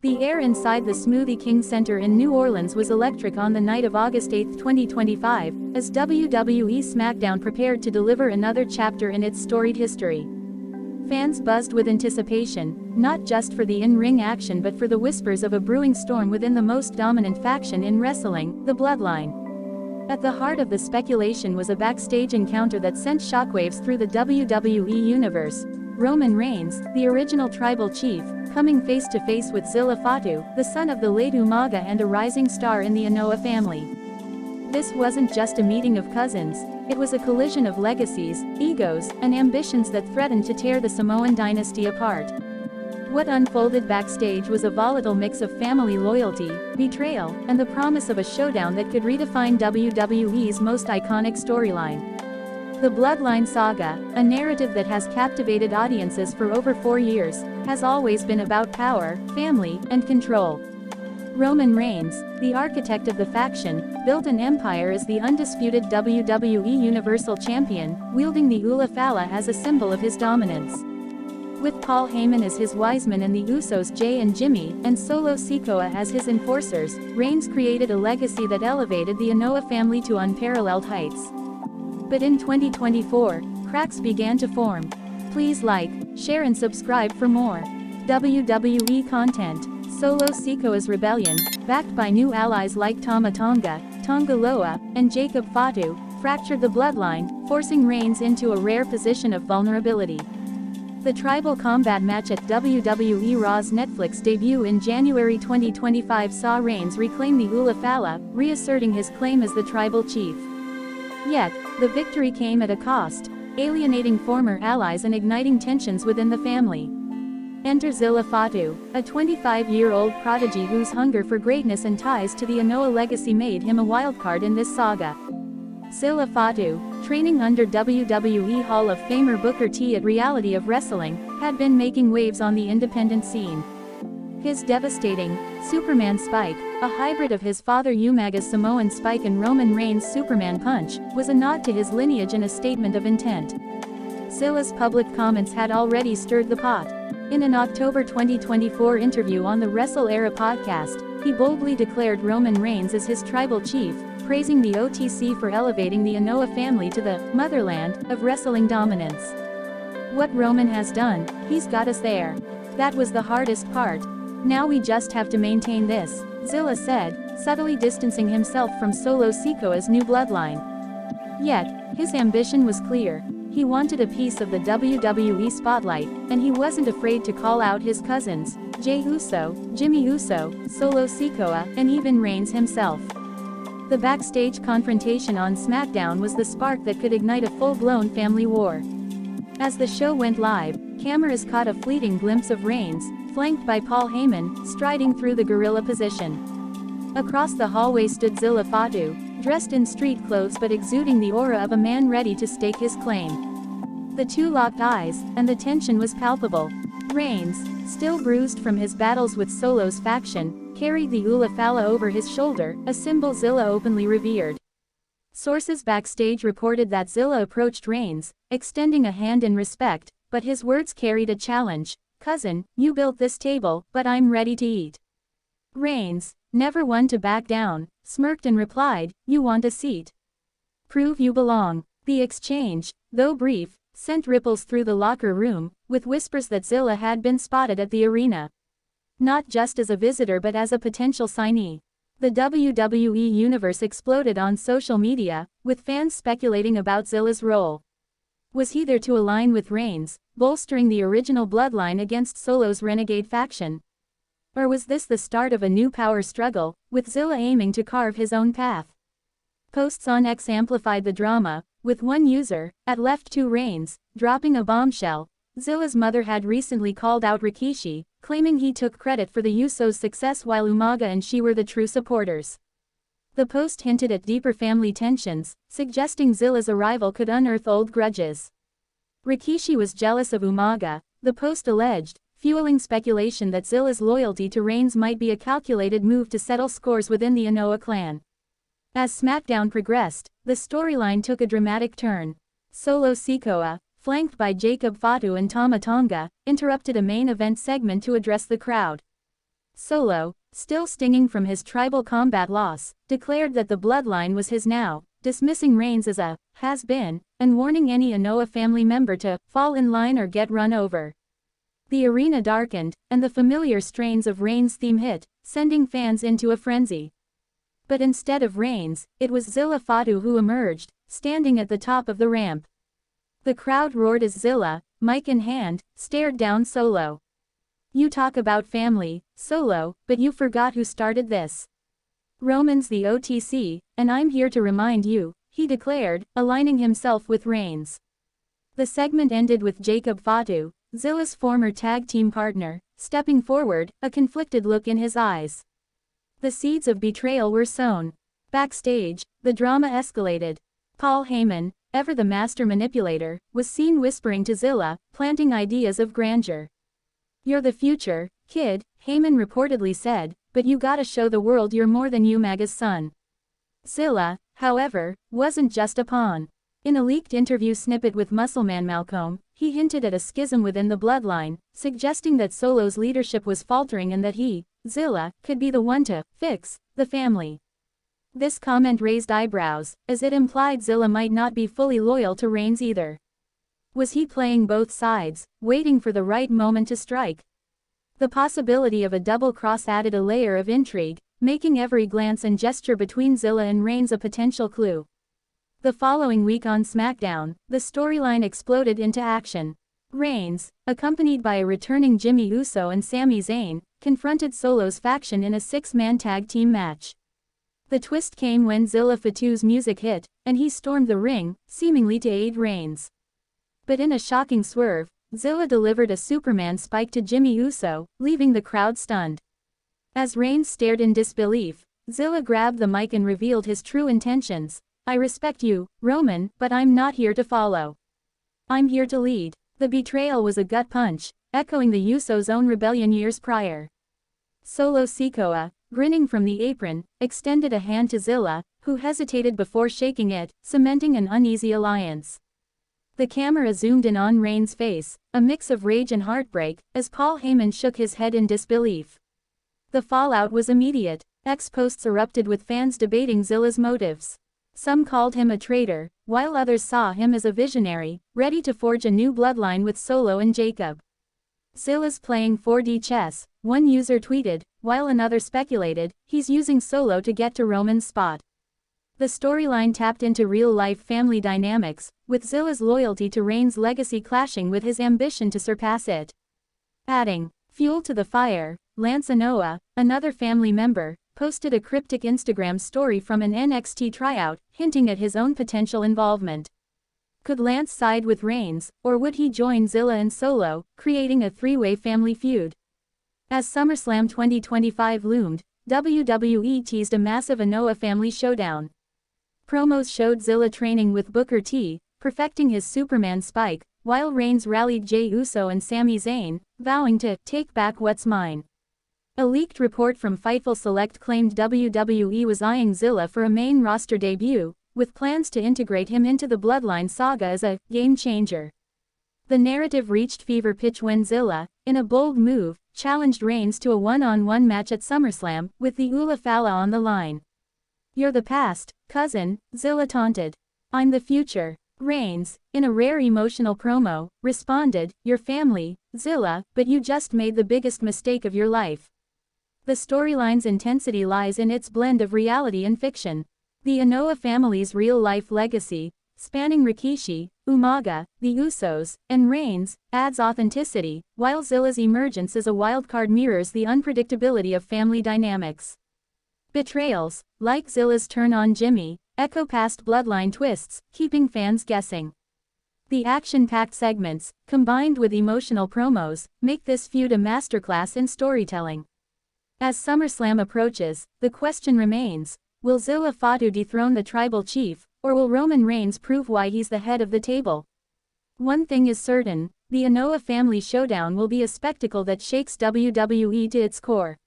The air inside the Smoothie King Center in New Orleans was electric on the night of August 8, 2025, as WWE SmackDown prepared to deliver another chapter in its storied history. Fans buzzed with anticipation, not just for the in-ring action but for the whispers of a brewing storm within the most dominant faction in wrestling, the Bloodline. At the heart of the speculation was a backstage encounter that sent shockwaves through the WWE universe. Roman Reigns, the original tribal chief, coming face-to-face with ZILLA FATU, the son of the late Umaga and a rising star in the Anoa'i family. This wasn't just a meeting of cousins, it was a collision of legacies, egos, and ambitions that threatened to tear the Samoan dynasty apart. What unfolded backstage was a volatile mix of family loyalty, betrayal, and the promise of a showdown that could redefine WWE's most iconic storyline. The Bloodline Saga, a narrative that has captivated audiences for over 4 years, has always been about power, family, and control. Roman Reigns, the architect of the faction, built an empire as the undisputed WWE Universal Champion, wielding the Ulafala as a symbol of his dominance. With Paul Heyman as his wiseman and the Usos Jay and Jimmy, and Solo Sikoa as his enforcers, Reigns created a legacy that elevated the Anoa'i family to unparalleled heights. But in 2024, cracks began to form. Please like, share and subscribe for more WWE content. Solo Sikoa's rebellion, backed by new allies like Tama Tonga, Tonga Loa, and Jacob Fatu, fractured the bloodline, forcing Reigns into a rare position of vulnerability. The tribal combat match at WWE Raw's Netflix debut in January 2025 saw Reigns reclaim the Ulafala, reasserting his claim as the tribal chief. Yet, the victory came at a cost, alienating former allies and igniting tensions within the family. Enter ZILLA FATU, a 25-year-old prodigy whose hunger for greatness and ties to the Anoa'i legacy made him a wildcard in this saga. ZILLA FATU, training under WWE Hall of Famer Booker T at Reality of Wrestling, had been making waves on the independent scene. His devastating Superman Spike, a hybrid of his father Umaga's Samoan Spike and Roman Reigns' Superman Punch, was a nod to his lineage and a statement of intent. ZILLA's public comments had already stirred the pot. In an October 2024 interview on the Wrestle Era podcast, he boldly declared Roman Reigns as his tribal chief, praising the OTC for elevating the Anoa'i family to the motherland of wrestling dominance. What Roman has done, he's got us there. That was the hardest part. Now we just have to maintain this, ZILLA said, subtly distancing himself from Solo Sikoa's new bloodline. Yet, his ambition was clear. He wanted a piece of the WWE spotlight, and he wasn't afraid to call out his cousins, Jey Uso, Jimmy Uso, Solo Sikoa, and even Reigns himself. The backstage confrontation on SmackDown was the spark that could ignite a full-blown family war. As the show went live, cameras caught a fleeting glimpse of Reigns, flanked by Paul Heyman, striding through the gorilla position. Across the hallway stood ZILLA FATU, dressed in street clothes but exuding the aura of a man ready to stake his claim. The two locked eyes, and the tension was palpable. Reigns, still bruised from his battles with Solo's faction, carried the Ulafala over his shoulder, a symbol ZILLA openly revered. Sources backstage reported that ZILLA approached Reigns, extending a hand in respect, but his words carried a challenge. "Cousin, you built this table, but I'm ready to eat." Reigns, never one to back down, smirked and replied, "You want a seat? Prove you belong." The exchange, though brief, sent ripples through the locker room, with whispers that ZILLA had been spotted at the arena. Not just as a visitor but as a potential signee. The WWE universe exploded on social media, with fans speculating about ZILLA's role. Was he there to align with Reigns, bolstering the original bloodline against Solo's renegade faction? Or was this the start of a new power struggle, with ZILLA aiming to carve his own path? Posts on X amplified the drama, with one user, @Left2Reigns, dropping a bombshell. ZILLA's mother had recently called out Rikishi, claiming he took credit for the Usos' success while Umaga and she were the true supporters. The post hinted at deeper family tensions, suggesting ZILLA's arrival could unearth old grudges. Rikishi was jealous of Umaga, the post alleged, fueling speculation that ZILLA's loyalty to Reigns might be a calculated move to settle scores within the Anoa'i clan. As SmackDown progressed, the storyline took a dramatic turn. Solo Sikoa, flanked by Jacob Fatu and Tama Tonga, interrupted a main event segment to address the crowd. Solo, still stinging from his tribal combat loss, declared that the bloodline was his now, dismissing Reigns as a has-been, and warning any Anoa'i family member to fall in line or get run over. The arena darkened, and the familiar strains of Reigns' theme hit, sending fans into a frenzy. But instead of Reigns, it was ZILLA FATU who emerged, standing at the top of the ramp. The crowd roared as ZILLA, mic in hand, stared down Solo. "You talk about family, Solo, but you forgot who started this. Roman's the OTC, and I'm here to remind you," he declared, aligning himself with Reigns. The segment ended with Jacob Fatu, ZILLA's former tag team partner, stepping forward, a conflicted look in his eyes. The seeds of betrayal were sown. Backstage, the drama escalated. Paul Heyman, ever the master manipulator, was seen whispering to ZILLA, planting ideas of grandeur. "You're the future, kid," Heyman reportedly said, "but you gotta show the world you're more than Umaga's son." ZILLA, however, wasn't just a pawn. In a leaked interview snippet with Muscleman Malcolm, he hinted at a schism within the bloodline, suggesting that Solo's leadership was faltering and that he, ZILLA, could be the one to fix the family. This comment raised eyebrows, as it implied ZILLA might not be fully loyal to Reigns either. Was he playing both sides, waiting for the right moment to strike? The possibility of a double cross added a layer of intrigue, making every glance and gesture between ZILLA and Reigns a potential clue. The following week on SmackDown, the storyline exploded into action. Reigns, accompanied by a returning Jimmy Uso and Sami Zayn, confronted Solo's faction in a six-man tag team match. The twist came when ZILLA FATU's music hit, and he stormed the ring, seemingly to aid Reigns. But in a shocking swerve, ZILLA delivered a Superman spike to Jimmy Uso, leaving the crowd stunned. As Reigns stared in disbelief, ZILLA grabbed the mic and revealed his true intentions. "I respect you, Roman, but I'm not here to follow. I'm here to lead." The betrayal was a gut punch, echoing the Usos' own rebellion years prior. Solo Sikoa, grinning from the apron, extended a hand to ZILLA, who hesitated before shaking it, cementing an uneasy alliance. The camera zoomed in on Reigns' face, a mix of rage and heartbreak, as Paul Heyman shook his head in disbelief. The fallout was immediate. X-posts erupted with fans debating ZILLA's motives. Some called him a traitor, while others saw him as a visionary, ready to forge a new bloodline with Solo and Jacob. "ZILLA's playing 4D chess," one user tweeted, while another speculated, "He's using Solo to get to Roman's spot." The storyline tapped into real-life family dynamics, with ZILLA's loyalty to Reigns' legacy clashing with his ambition to surpass it. Adding fuel to the fire, Lance Anoa'i, another family member, posted a cryptic Instagram story from an NXT tryout, hinting at his own potential involvement. Could Lance side with Reigns, or would he join ZILLA and Solo, creating a three-way family feud? As SummerSlam 2025 loomed, WWE teased a massive Anoa'i family showdown. Promos showed ZILLA training with Booker T, perfecting his Superman spike, while Reigns rallied Jey Uso and Sami Zayn, vowing to take back what's mine. A leaked report from Fightful Select claimed WWE was eyeing ZILLA for a main roster debut, with plans to integrate him into the Bloodline saga as a game-changer. The narrative reached fever pitch when ZILLA, in a bold move, challenged Reigns to a one-on-one match at SummerSlam, with the Ula Fala on the line. "You're the past, cousin," ZILLA taunted. "I'm the future." Reigns, in a rare emotional promo, responded, "Your family, ZILLA, but you just made the biggest mistake of your life." The storyline's intensity lies in its blend of reality and fiction. The Anoa'i family's real-life legacy, spanning Rikishi, Umaga, the Usos, and Reigns, adds authenticity, while ZILLA's emergence as a wildcard mirrors the unpredictability of family dynamics. Betrayals, like ZILLA's turn on Jimmy, echo past bloodline twists, keeping fans guessing. The action-packed segments, combined with emotional promos, make this feud a masterclass in storytelling. As SummerSlam approaches, the question remains, will ZILLA FATU dethrone the tribal chief, or will Roman Reigns prove why he's the head of the table? One thing is certain, the Anoa'i family showdown will be a spectacle that shakes WWE to its core.